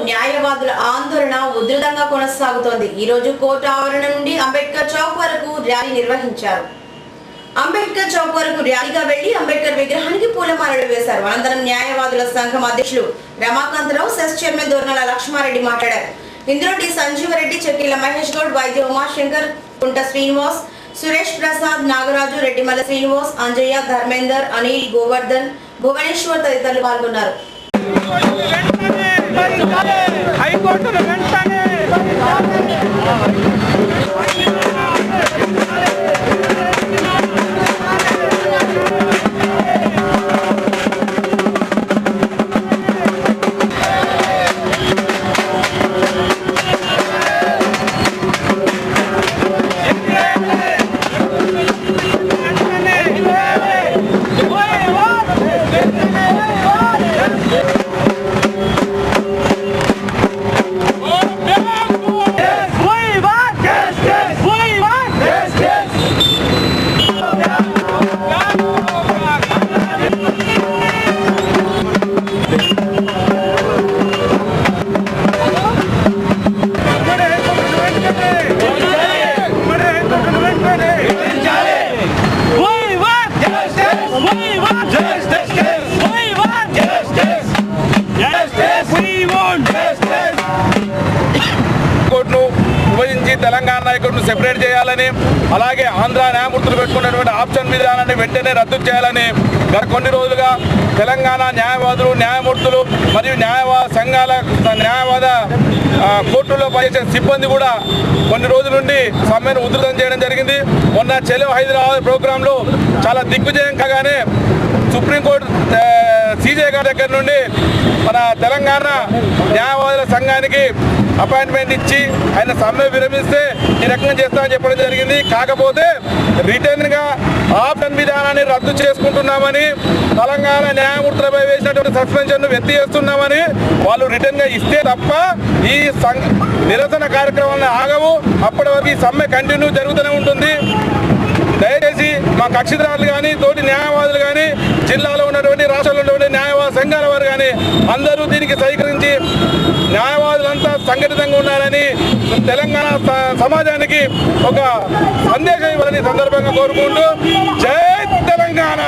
న్యాయవాదుల ఆందోళన ఉధృతంగా కొనసాగుతోంది. ఈ రోజు కోర్టు ఆవరణ నుండి అంబేద్కర్ చౌక్ వరకు ర్యాలీ నిర్వహించారు. అంబేద్కర్ చౌక్ వరకు ర్యాలీగా వెళ్లి అంబేద్కర్ విగ్రహానికి పూలమాలలు వేశారు. అనంతరం న్యాయవాదుల సంఘం అధ్యక్షులు రమాకాంతరావు, సెస్ చైర్మన్ దోర్నల లక్ష్మారెడ్డి మాట్లాడారు. ఇందులో డి సంజీవరెడ్డి, చెక్కిళ్ల మహేష్ గౌడ్, వైద్య ఉమాశంకర్, కుంట శ్రీనివాస్, సురేష్ ప్రసాద్, నాగరాజు, రెడ్డిమల్ల శ్రీనివాస్, అంజయ్య, ధర్మేందర్, అనిల్, గోవర్ధన్, భువనేశ్వర్ తదితరులు పాల్గొన్నారు. తెలంగాణ నాయకులను సెపరేట్ చేయాలని, అలాగే ఆంధ్ర న్యాయమూర్తులు పెట్టుకున్నటువంటి ఆప్షన్ విధానాన్ని వెంటనే రద్దు చేయాలని గత కొన్ని రోజులుగా తెలంగాణ న్యాయవాదులు, న్యాయమూర్తులు మరియు న్యాయవాద సంఘాల న్యాయవాద కోర్టుల్లో పనిచేసే సిబ్బంది కూడా కొన్ని రోజుల నుండి సమ్మెను ఉధృతం చేయడం జరిగింది. మొన్న చెలో హైదరాబాద్ ప్రోగ్రాంలో చాలా దిగ్విజయం కాగానే సుప్రీంకోర్టు సీజే గారి దగ్గర నుండి మన తెలంగాణ న్యాయవాదుల సంఘానికి అపాయింట్మెంట్ ఇచ్చి ఆయన సమ్మె విరమిస్తే ఈ రకంగా చేస్తామని చెప్పడం జరిగింది. కాకపోతే రిటర్న్గా ఆప్షన్ విధానాన్ని రద్దు చేసుకుంటున్నామని, తెలంగాణ న్యాయమూర్తులపై వేసినటువంటి సస్పెన్షన్ను ఎత్తి చేస్తున్నామని వాళ్ళు రిటర్న్గా ఇస్తే తప్ప ఈ నిరసన కార్యక్రమాలను ఆగవు. అప్పటి వరకు ఈ సమ్మె కంటిన్యూ జరుగుతూనే ఉంటుంది. దయచేసి మా కక్షిదారులు కానీ, తోటి న్యాయవాదులు కానీ, జిల్లాలో ఉన్నటువంటి రాష్ట్రంలో ఉన్నటువంటి న్యాయవాద సంఘాల వారు కానీ అందరూ దీనికి సహకరించి న్యాయవాదులంతా సంఘటితంగా ఉండాలని, తెలంగాణ సమాజానికి ఒక సందేశం ఇవ్వాలని సందర్భంగా కోరుకుంటూ జై తెలంగాణ.